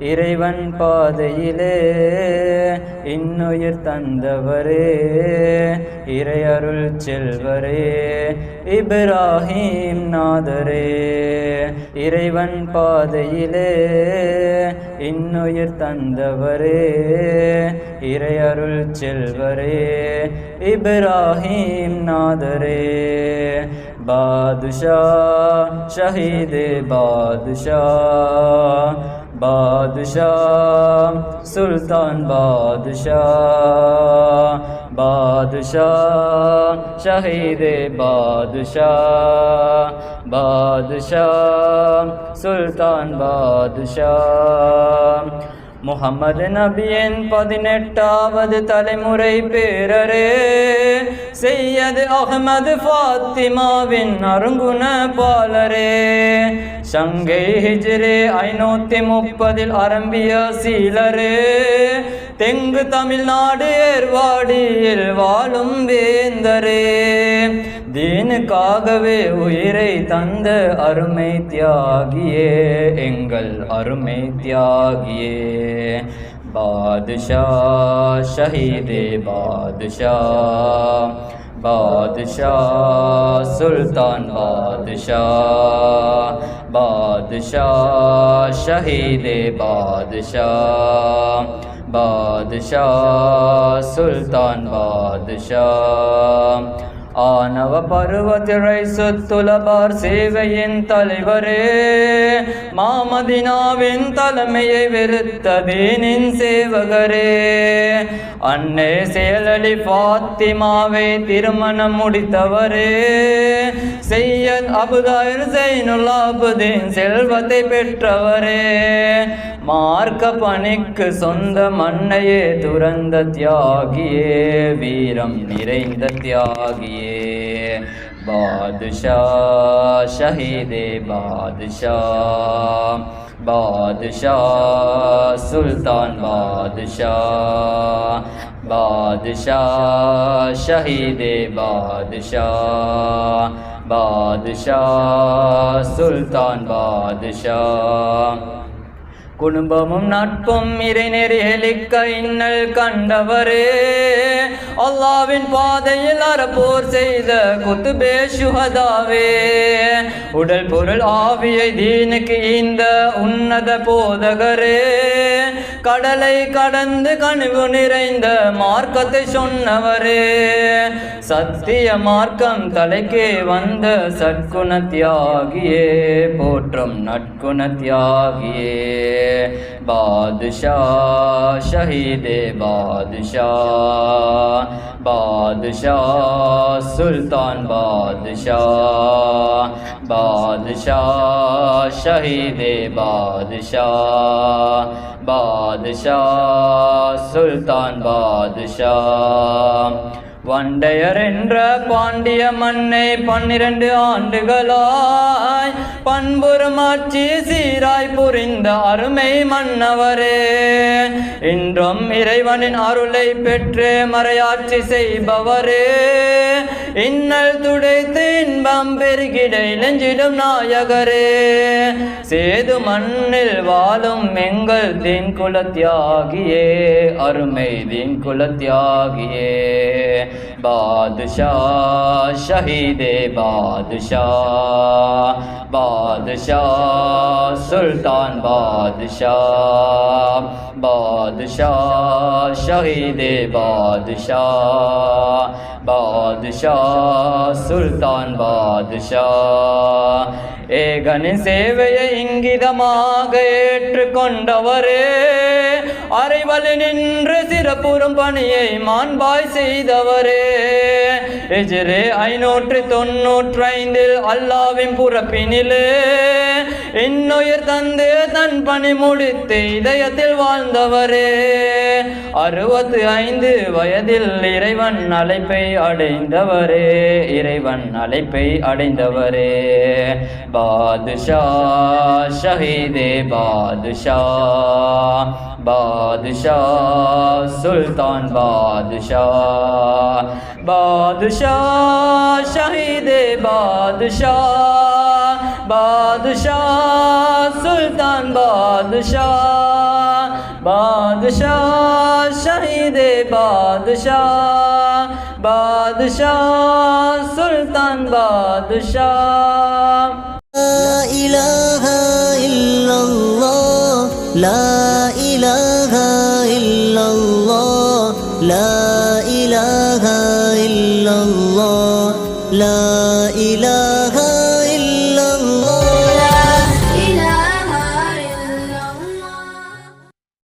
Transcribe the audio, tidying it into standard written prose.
இறைவன் பாதையிலே இன்னுயிர் தந்தவரே இறையருள் செல்வரே இப்ராஹிம் நாதரே. இறைவன் பாதையிலே இன்னுயிர் தந்தவரே இறையருள் செல்வரே இப்ராஹிம் நாதரே. பாதுஷா ஷஹீதே பாதுஷா பாதுஷா சுல்தான் பாதுஷா பாதுஷா ஷஹீதே பாதுஷா பாதுஷா சுல்தான் பாதுஷா. முஹம்மது நபியின் 18வது தலைமுறை பேரரே செய்யது அஹ்மது ஃபாத்திமாவின் அருங்குண பாலரே. சங்கை ஹிஜ்ரே 530 அரம்பிய சீலரே தெங்கு தமிழ்நாடு ஏர்வாடியில் வாழும் வேந்தரே. தீனுக்காகவே உயிரை தந்த அருமை தியாகியே எங்கள் அருமை தியாகியே. பாதுஷா ஷஹீதே பாதுஷா பாதுஷா சுல்தான் பாதுஷா பாதுஷா ஷஹீதே பாதுஷா பாதுஷா சுல்தான் பாதுஷா. ஆணவ பருவத்திரை சொத்துலபார் சேவையின் தலைவரே மாமதினாவின் தலைமையை வெறுத்த தீனின் சேவகரே. அன்னை செயலலி ஃபாத்திமாவை திருமணம் முடித்தவரே சையத் அபுதாயிர் ஜைனுல் ஆபிதீன் செல்வத்தை பெற்றவரே. மார்க்க பணிக்கு சொந்த மண்ணையே துறந்த தியாகியே வீரம் நிறைந்த தியாகியே. பாதுஷா ஷஹீதே பாதுஷா பாதுஷா சுல்தான் பாதுஷா பாதுஷா ஷஹீதே பாதுஷா பாதுஷா சுல்தான் பாதுஷா. குடும்பமும் நட்பும் இறைநெறிகளிக்க இன்னல் கண்டவரே அல்லாவின் பாதையில் அறப்போர் செய்த குத்துபே சுஹதாவே. உடல் பொருள் ஆவியை தீனுக்கு இந்த உன்னத போதகரே கடலை கடந்து கனிவு நிறைந்த மார்க்கத்தை சொன்னவரே. சத்திய மார்க்கம் தலைக்கே வந்த சற்குண தியாகியே போற்றும் நற்குண தியாகியே. பாதுஷா ஷஹீதே பாதுஷா பாதுஷா சுல்தான் பாதுஷா பாதுஷா ஷஹீதே பாதுஷா பாதுஷா சுல்தான் பாதுஷா. வண்டையர் என்ற பாண்டிய மண்ணை 12 ஆண்டுகளாய் பண்புறும் ஆட்சி சீராய் புரிந்த அருமை மன்னவரே. இன்றும் இறைவனின் அருளை பெற்று மறையாட்சி செய்பவரே. இன்னல் துடைத்து இன்பம் பெருகிடை நெஞ்சிடும் நாயகரே. சேது மண்ணில் வாழும் எங்கள் தீன் குல தியாகியே அருமை தீன் குல தியாகியே. பாதுஷா ஷஹீதே பாதுஷா பாதுஷா சுல்தான் பாதுஷா பாதுஷா ஷஹீதே பாதுஷா பாதுஷா சுல்தான் பாதுஷா. ஏகனின் சேவையை இங்கிதமாக ஏற்றுக்கொண்டவரே. அரைவலி நின்று சிறப்புறும் பணியை மாண்பாய் செய்தவரே. ஹிஜ்ரே 595 அல்லாவின் புறப்பினிலே இன்னுயிர் தந்து தன் பணி முடித்து இதயத்தில் வாழ்ந்தவரே. 65 வயதில் இறைவன் அழைப்பை அடைந்தவரே இறைவன் அழைப்பை அடைந்தவரே. பாதுஷா ஷஹீதே பாதுஷா பாதுஷா சுல்தான் பாதுஷா பாதுஷா ஷஹீதே பாதுஷா பாதுஷா சுல்தான் பாதுஷா. बादशाह शहीदे बादशाह बादशाह सुल्तान बादशाह لا إله إلا الله لا إله إلا الله لا إله إلا الله لا إله